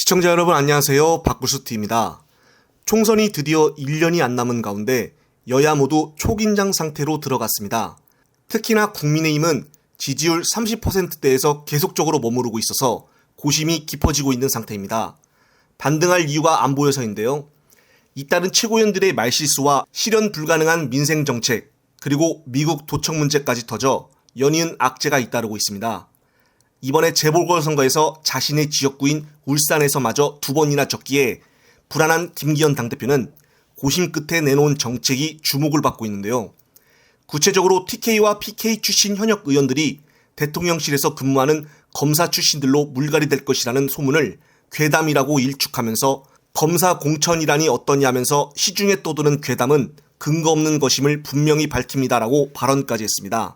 시청자 여러분 안녕하세요. 박구스TV입니다. 총선이 드디어 1년이 안 남은 가운데 여야 모두 초긴장 상태로 들어갔습니다. 특히나 국민의힘은 지지율 30%대에서 계속적으로 머무르고 있어서 고심이 깊어지고 있는 상태입니다. 반등할 이유가 안 보여서인데요. 잇따른 최고위원들의 말실수와 실현 불가능한 민생정책, 그리고 미국 도청 문제까지 터져 연이은 악재가 잇따르고 있습니다. 이번에 재보궐선거에서 자신의 지역구인 울산에서마저 2번이나 졌기에 불안한 김기현 당대표는 고심 끝에 내놓은 정책이 주목을 받고 있는데요. 구체적으로 TK와 PK 출신 현역 의원들이 대통령실에서 근무하는 검사 출신들로 물갈이될 것이라는 소문을 괴담이라고 일축하면서 검사 공천이라니 어떠냐면서 시중에 떠도는 괴담은 근거 없는 것임을 분명히 밝힙니다라고 발언까지 했습니다.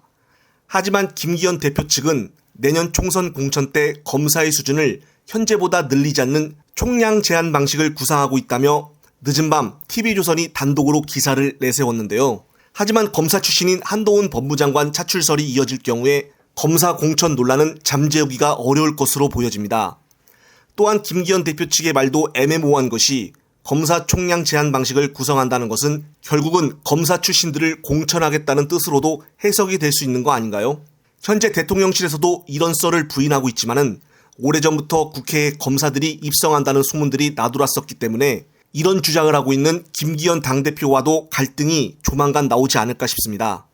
하지만 김기현 대표 측은 내년 총선 공천 때 검사의 수준을 현재보다 늘리지 않는 총량 제한 방식을 구상하고 있다며 늦은 밤 TV조선이 단독으로 기사를 내세웠는데요. 하지만 검사 출신인 한동훈 법무장관 차출설이 이어질 경우에 검사 공천 논란은 잠재우기가 어려울 것으로 보여집니다. 또한 김기현 대표 측의 말도 애매모호한 것이 검사 총량 제한 방식을 구성한다는 것은 결국은 검사 출신들을 공천하겠다는 뜻으로도 해석이 될 수 있는 거 아닌가요? 현재 대통령실에서도 이런 썰을 부인하고 있지만은 오래전부터 국회에 검사들이 입성한다는 소문들이 나돌았었기 때문에 이런 주장을 하고 있는 김기현 당대표와도 갈등이 조만간 나오지 않을까 싶습니다.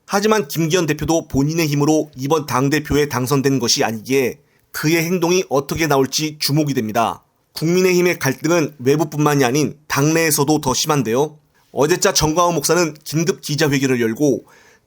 하지만 김기현 대표도 본인의 힘으로 이번 당대표에 당선된 것이 아니기에 그의 행동이 어떻게 나올지 주목이 됩니다. 국민의힘의 갈등은 외부뿐만이 아닌 당내에서도 더 심한데요. 어제자 정광훈 목사는 긴급 기자회견을 열고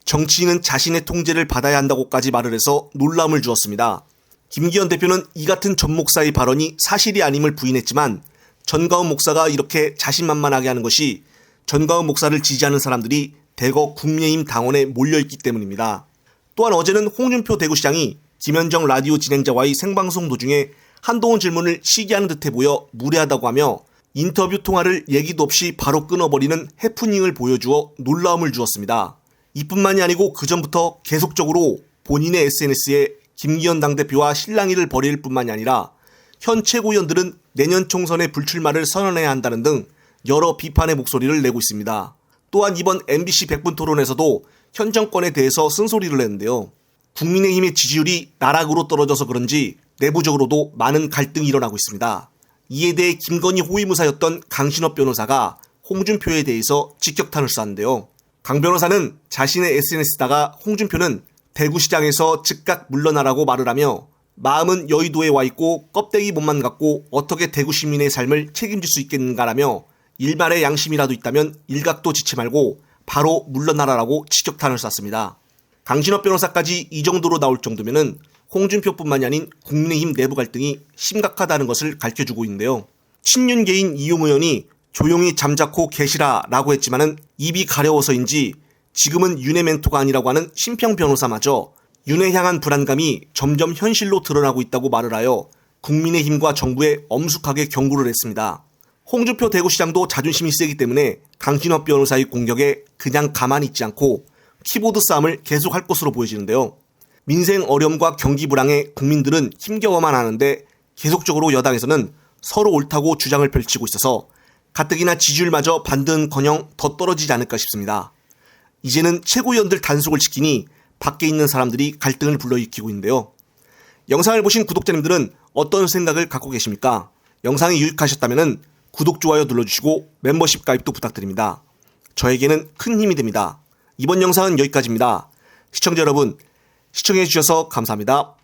정치인은 자신의 통제를 받아야 한다고까지 말을 해서 놀람을 주었습니다. 김기현 대표는 이 같은 전 목사의 발언이 사실이 아님을 부인했지만 전광훈 목사가 이렇게 자신만만하게 하는 것이 전광훈 목사를 지지하는 사람들이 대거 국민의힘 당원에 몰려있기 때문입니다. 또한 어제는 홍준표 대구시장이 김현정 라디오 진행자와의 생방송 도중에 한동훈 질문을 시기하는 듯해 보여 무례하다고 하며 인터뷰 통화를 얘기도 없이 바로 끊어버리는 해프닝을 보여주어 놀라움을 주었습니다. 이뿐만이 아니고 그전부터 계속적으로 본인의 SNS에 김기현 당대표와 실랑이를 벌일 뿐만이 아니라 현 최고위원들은 내년 총선에 불출마를 선언해야 한다는 등 여러 비판의 목소리를 내고 있습니다. 또한 이번 MBC 100분 토론에서도 현 정권에 대해서 쓴소리를 냈는데요. 국민의힘의 지지율이 나락으로 떨어져서 그런지 내부적으로도 많은 갈등이 일어나고 있습니다. 이에 대해 김건희 호위무사였던 강신업 변호사가 홍준표에 대해서 직격탄을 쐈는데요. 강 변호사는 자신의 SNS에다가 홍준표는 대구시장에서 즉각 물러나라고 말을 하며 마음은 여의도에 와 있고 껍데기 몸만 갖고 어떻게 대구 시민의 삶을 책임질 수 있겠는가라며 일말의 양심이라도 있다면 일각도 짓지 말고 바로 물러나라라고 직격탄을 쐈습니다. 강신업 변호사까지 이 정도로 나올 정도면은 홍준표뿐만이 아닌 국민의힘 내부 갈등이 심각하다는 것을 가르쳐주고 있는데요. 친윤계인 이용 의원이 조용히 잠자코 계시라라고 했지만은 입이 가려워서인지 지금은 윤의 멘토가 아니라고 하는 심평 변호사마저 윤에 향한 불안감이 점점 현실로 드러나고 있다고 말을 하여 국민의힘과 정부에 엄숙하게 경고를 했습니다. 홍준표 대구시장도 자존심이 세기 때문에 강신업 변호사의 공격에 그냥 가만히 있지 않고 키보드 싸움을 계속할 것으로 보여지는데요. 민생 어려움과 경기 불황에 국민들은 힘겨워만 하는데 계속적으로 여당에서는 서로 옳다고 주장을 펼치고 있어서 가뜩이나 지지율마저 반등커녕 더 떨어지지 않을까 싶습니다. 이제는 최고위원들 단속을 지키니 밖에 있는 사람들이 갈등을 불러일으키고 있는데요. 영상을 보신 구독자님들은 어떤 생각을 갖고 계십니까? 영상이 유익하셨다면 구독, 좋아요 눌러주시고 멤버십 가입도 부탁드립니다. 저에게는 큰 힘이 됩니다. 이번 영상은 여기까지입니다. 시청자 여러분, 시청해주셔서 감사합니다.